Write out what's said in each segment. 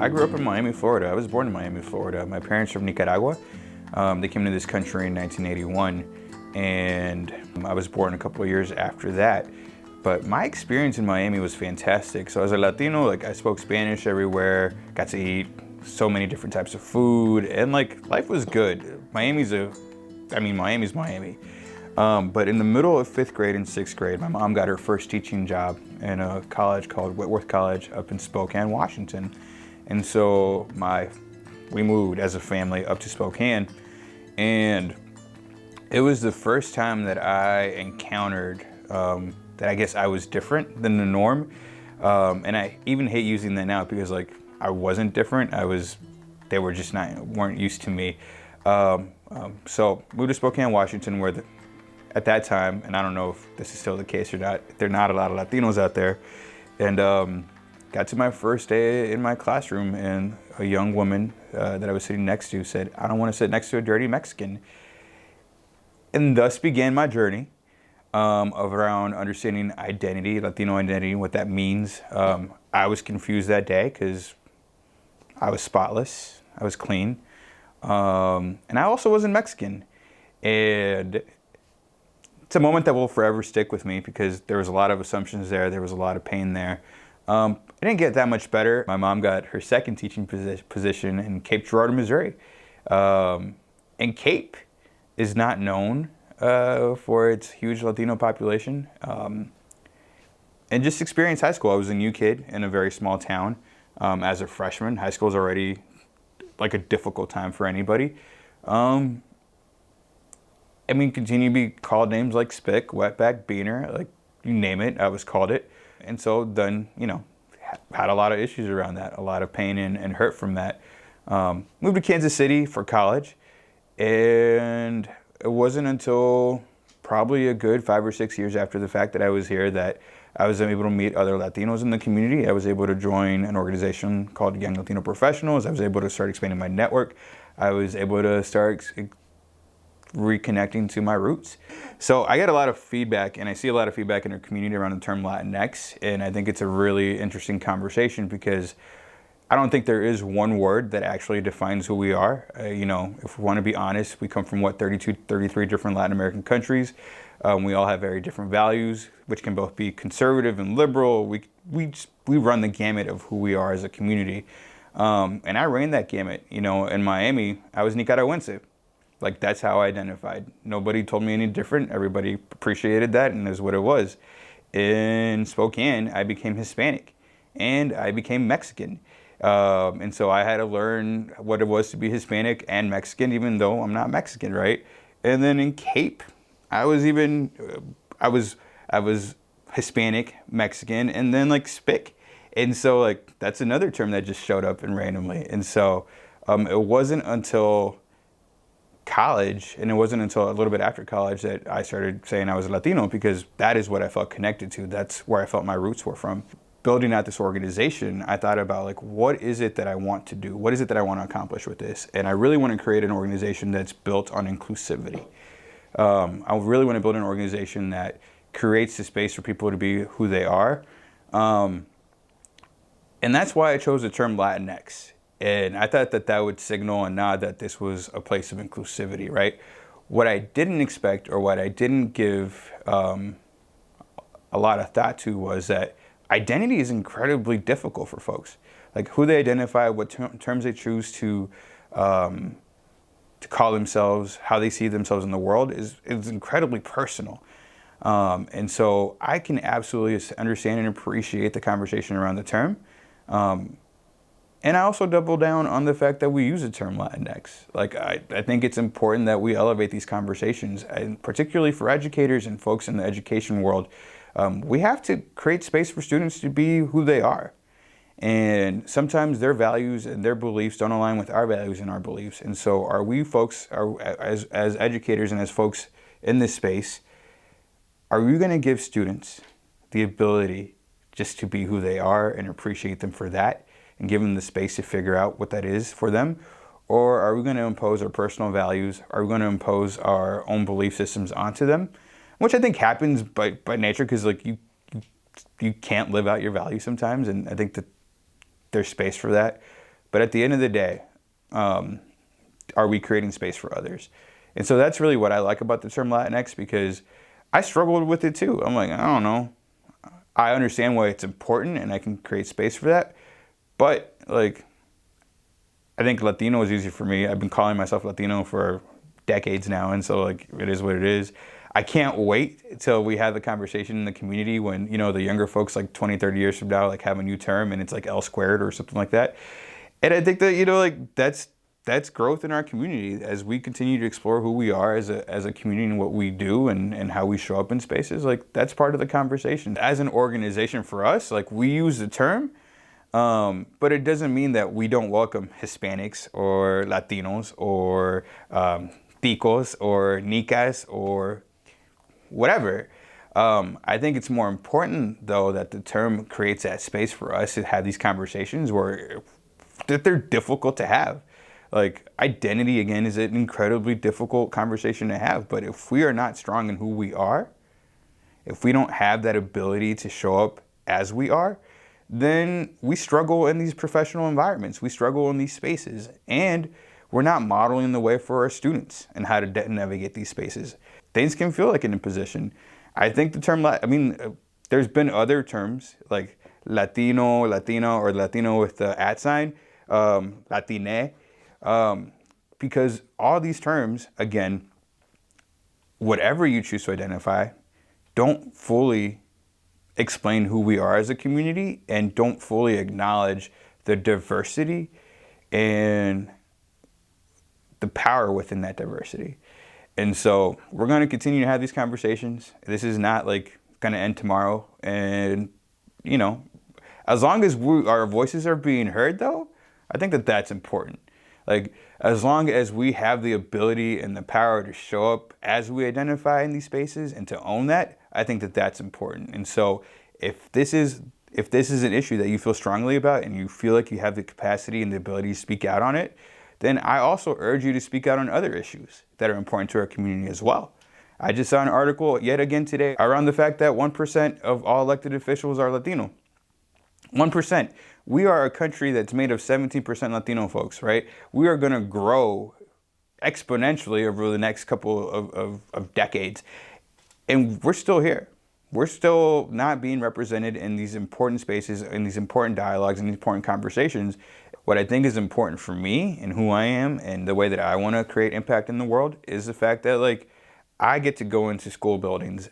I grew up in Miami, Florida. I was born in Miami, Florida. My parents are from Nicaragua. They came to this country in 1981, and I was born a couple of years after that. But my experience in Miami was fantastic. So as a Latino, like I spoke Spanish everywhere, got to eat so many different types of food, and like life was good. Miami's Miami. But in the middle of 5th grade and 6th grade, my mom got her first teaching job in a college called Whitworth College up in Spokane, Washington. And so we moved as a family up to Spokane, and it was the first time that I encountered that I guess I was different than the norm. And I even hate using that now because like I wasn't different. They were just weren't used to me. So moved to Spokane, Washington, where at that time, and I don't know if this is still the case or not, there are not a lot of Latinos out there. And got to my first day in my classroom, and a young woman that I was sitting next to said, "I don't want to sit next to a dirty Mexican." And thus began my journey of around understanding identity, Latino identity, what that means. I was confused that day because I was spotless, I was clean, and I also wasn't Mexican. And it's a moment that will forever stick with me because there was a lot of assumptions there was a lot of pain there. It didn't get that much better. My mom got her second teaching position in Cape Girardeau, Missouri. And Cape is not known for its huge Latino population. And just experienced high school. I was a new kid in a very small town as a freshman. High school is already like a difficult time for anybody. Continue to be called names like Spick, Wetback, Beaner, like you name it, I was called it. And so then, had a lot of issues around that, a lot of pain and hurt from that. Moved to Kansas City for college, and it wasn't until probably a good 5 or 6 years after the fact that I was here that I was able to meet other Latinos in the community. I was able to join an organization called Young Latino Professionals. I was able to start expanding my network. I was able to start reconnecting to my roots. So I get a lot of feedback, and I see a lot of feedback in our community around the term Latinx, and I think it's a really interesting conversation because I don't think there is one word that actually defines who we are. If we want to be honest, we come from 32, 33 different Latin American countries. We all have very different values, which can both be conservative and liberal. We run the gamut of who we are as a community. And I ran that gamut. In Miami, I was Nicaragüense. Like, that's how I identified. Nobody told me any different. Everybody appreciated that, and is what it was. In Spokane, I became Hispanic, and I became Mexican. And so I had to learn what it was to be Hispanic and Mexican, even though I'm not Mexican, right? And then in Cape, I was Hispanic, Mexican, and then like Spick. And so like that's another term that just showed up and randomly. And so it wasn't until college, and it wasn't until a little bit after college that I started saying I was a Latino, because that is what I felt connected to. That's where I felt my roots were from. Building out this organization, I thought about like, what is it that I want to do? What is it that I want to accomplish with this? And I really want to create an organization that's built on inclusivity. I really want to build an organization that creates the space for people to be who they are. And that's why I chose the term Latinx. And I thought that would signal and nod that this was a place of inclusivity, right? What I didn't expect, or what I didn't give a lot of thought to, was that identity is incredibly difficult for folks. Like who they identify, what terms they choose to call themselves, how they see themselves in the world is incredibly personal. And so I can absolutely understand and appreciate the conversation around the term. And I also double down on the fact that we use the term Latinx. Like, I think it's important that we elevate these conversations, and particularly for educators and folks in the education world. We have to create space for students to be who they are. And sometimes their values and their beliefs don't align with our values and our beliefs. And so are we folks, as educators and as folks in this space, are we going to give students the ability just to be who they are and appreciate them for that, and give them the space to figure out what that is for them? Or are we going to impose our personal values? Are we going to impose our own belief systems onto them? Which I think happens by nature, because like you can't live out your values sometimes, and I think that there's space for that. But at the end of the day, are we creating space for others? And so that's really what I like about the term Latinx, because I struggled with it too. I'm like, I don't know. I understand why it's important and I can create space for that. But like, I think Latino is easy for me. I've been calling myself Latino for decades now. And so like, it is what it is. I can't wait until we have the conversation in the community when, you know, the younger folks like 20, 30 years from now, like have a new term and it's like L squared or something like that. And I think that, you know, like that's growth in our community as we continue to explore who we are as a community and what we do and how we show up in spaces. Like that's part of the conversation. As an organization for us, like we use the term, but it doesn't mean that we don't welcome Hispanics or Latinos or ticos or nicas or whatever. I think it's more important though that the term creates that space for us to have these conversations where that they're difficult to have. Like identity again is an incredibly difficult conversation to have, but if we are not strong in who we are, if we don't have that ability to show up as we are, then we struggle in these professional environments. We struggle in these spaces, and we're not modeling the way for our students and how to navigate these spaces. Things can feel like an imposition. I think the term, there's been other terms like Latino, Latina, or Latino with the @ sign, Latine, because all these terms, again, whatever you choose to identify, don't fully explain who we are as a community and don't fully acknowledge the diversity and the power within that diversity. And so we're going to continue to have these conversations. This is not like going to end tomorrow. And, you know, as long as our voices are being heard, though, I think that that's important. Like, as long as we have the ability and the power to show up as we identify in these spaces and to own that, I think that that's important. And so if this is an issue that you feel strongly about and you feel like you have the capacity and the ability to speak out on it, then I also urge you to speak out on other issues that are important to our community as well. I just saw an article yet again today around the fact that 1% of all elected officials are Latino. 1%. We are a country that's made of 17% Latino folks, right? We are going to grow exponentially over the next couple of decades. And we're still here. We're still not being represented in these important spaces, in these important dialogues, and these important conversations. What I think is important for me and who I am and the way that I want to create impact in the world is the fact that, like, I get to go into school buildings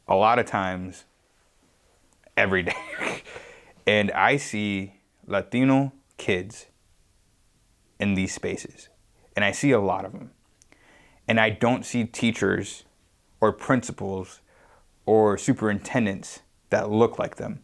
a lot of times every day. And I see Latino kids in these spaces. And I see a lot of them. And I don't see teachers or principals or superintendents that look like them.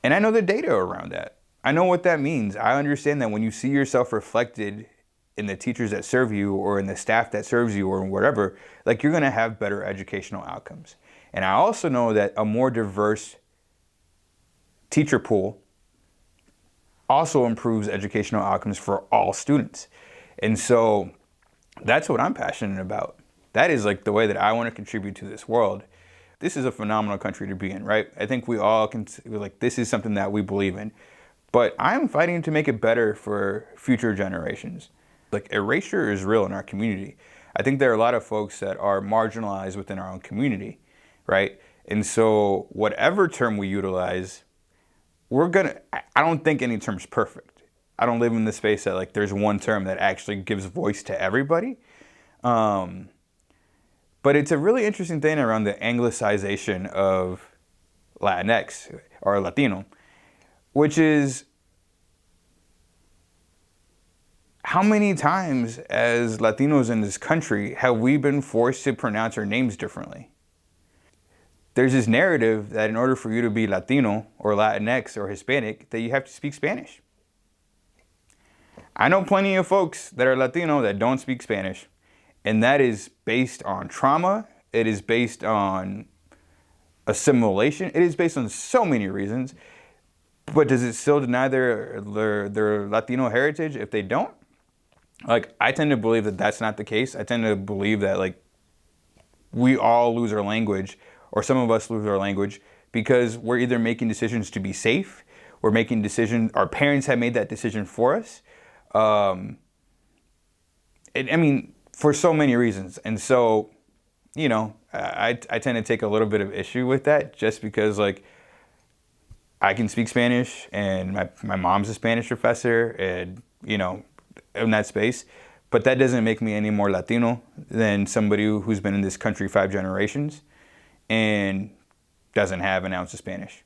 And I know the data around that. I know what that means. I understand that when you see yourself reflected in the teachers that serve you or in the staff that serves you or whatever, like, you're going to have better educational outcomes. And I also know that a more diverse teacher pool also improves educational outcomes for all students. And so that's what I'm passionate about. That is like the way that I want to contribute to this world. This is a phenomenal country to be in, right? I think we all can, like, this is something that we believe in. But I'm fighting to make it better for future generations. Like, erasure is real in our community. I think there are a lot of folks that are marginalized within our own community, right? And so whatever term we utilize, I don't think any term's perfect. I don't live in the space that, like, there's one term that actually gives voice to everybody. But it's a really interesting thing around the Anglicization of Latinx or Latino, which is how many times as Latinos in this country have we been forced to pronounce our names differently? There's this narrative that in order for you to be Latino or Latinx or Hispanic, that you have to speak Spanish. I know plenty of folks that are Latino that don't speak Spanish, and that is based on trauma. It is based on assimilation. It is based on so many reasons. But does it still deny their Latino heritage if they don't? Like, I tend to believe that that's not the case. I tend to believe that, like, we all lose our language, or some of us lose our language, because we're either making decisions to be safe, we're making decisions. Our parents have made that decision for us. I mean, for so many reasons. And so, you know, I tend to take a little bit of issue with that, just because, like, I can speak Spanish, and my mom's a Spanish professor, and, you know, in that space. But that doesn't make me any more Latino than somebody who's been in this country 5 generations and doesn't have an ounce of Spanish.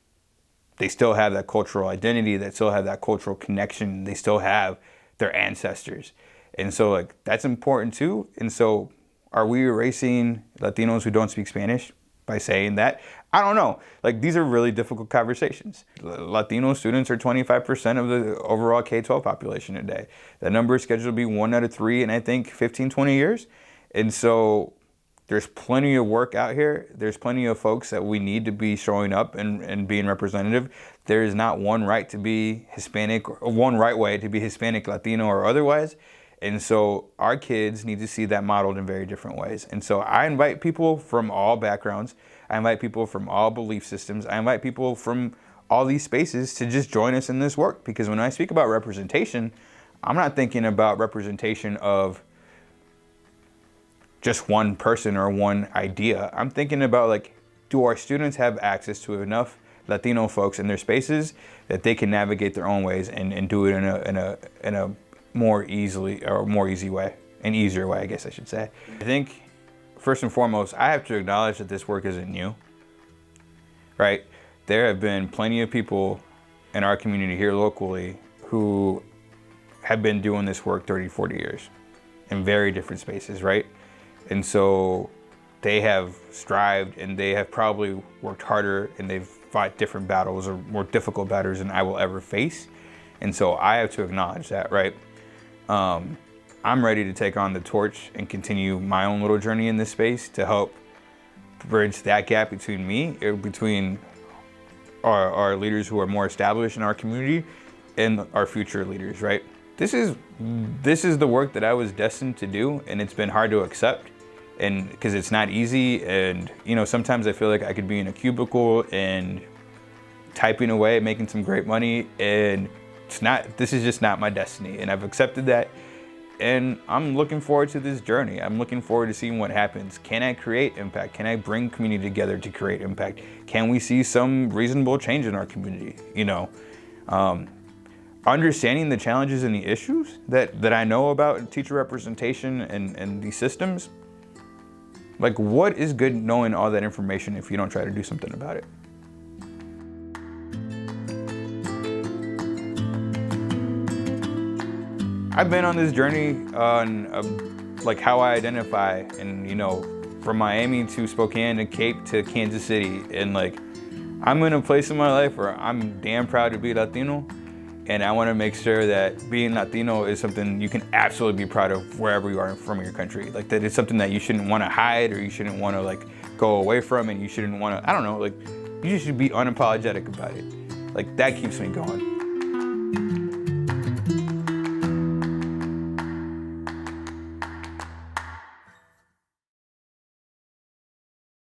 They still have that cultural identity, they still have that cultural connection, they still have their ancestors. And so, like, that's important too. And so, are we erasing Latinos who don't speak Spanish by saying that? I don't know. Like, these are really difficult conversations. Latino students are 25% of the overall K-12 population today. That number is scheduled to be 1 out of 3 in, I think, 15, 20 years. And so there's plenty of work out here. There's plenty of folks that we need to be showing up and being representative. There is not one right to be Hispanic, or one right way to be Hispanic, Latino, or otherwise. And so our kids need to see that modeled in very different ways. And so I invite people from all backgrounds. I invite people from all belief systems. I invite people from all these spaces to just join us in this work. Because when I speak about representation, I'm not thinking about representation of just one person or one idea. I'm thinking about, like, do our students have access to enough Latino folks in their spaces that they can navigate their own ways and do it in a more easily, or more easy way, an easier way, I guess I should say. I think first and foremost, I have to acknowledge that this work isn't new, right? There have been plenty of people in our community here locally who have been doing this work 30, 40 years in very different spaces, right? And so they have strived, and they have probably worked harder, and they've fought different battles, or more difficult battles, than I will ever face. And so I have to acknowledge that, right? I'm ready to take on the torch and continue my own little journey in this space to help bridge that gap between our leaders who are more established in our community and our future leaders, right? This is the work that I was destined to do, and it's been hard to accept, and because it's not easy. And, you know, sometimes I feel like I could be in a cubicle and typing away, making some great money, and this is just not my destiny, and I've accepted that. And I'm looking forward to this journey. I'm looking forward to seeing what happens. Can I create impact? Can I bring community together to create impact? Can we see some reasonable change in our community? You know, understanding the challenges and the issues that I know about teacher representation and these systems. Like, what is good knowing all that information if you don't try to do something about it? I've been on this journey on like how I identify, and, you know, from Miami to Spokane to Cape to Kansas City, and, like, I'm in a place in my life where I'm damn proud to be Latino, and I want to make sure that being Latino is something you can absolutely be proud of wherever you are from your country. Like, that it's something that you shouldn't want to hide, or you shouldn't want to, like, go away from, and you shouldn't want to, I don't know, like, you just should be unapologetic about it. Like, that keeps me going.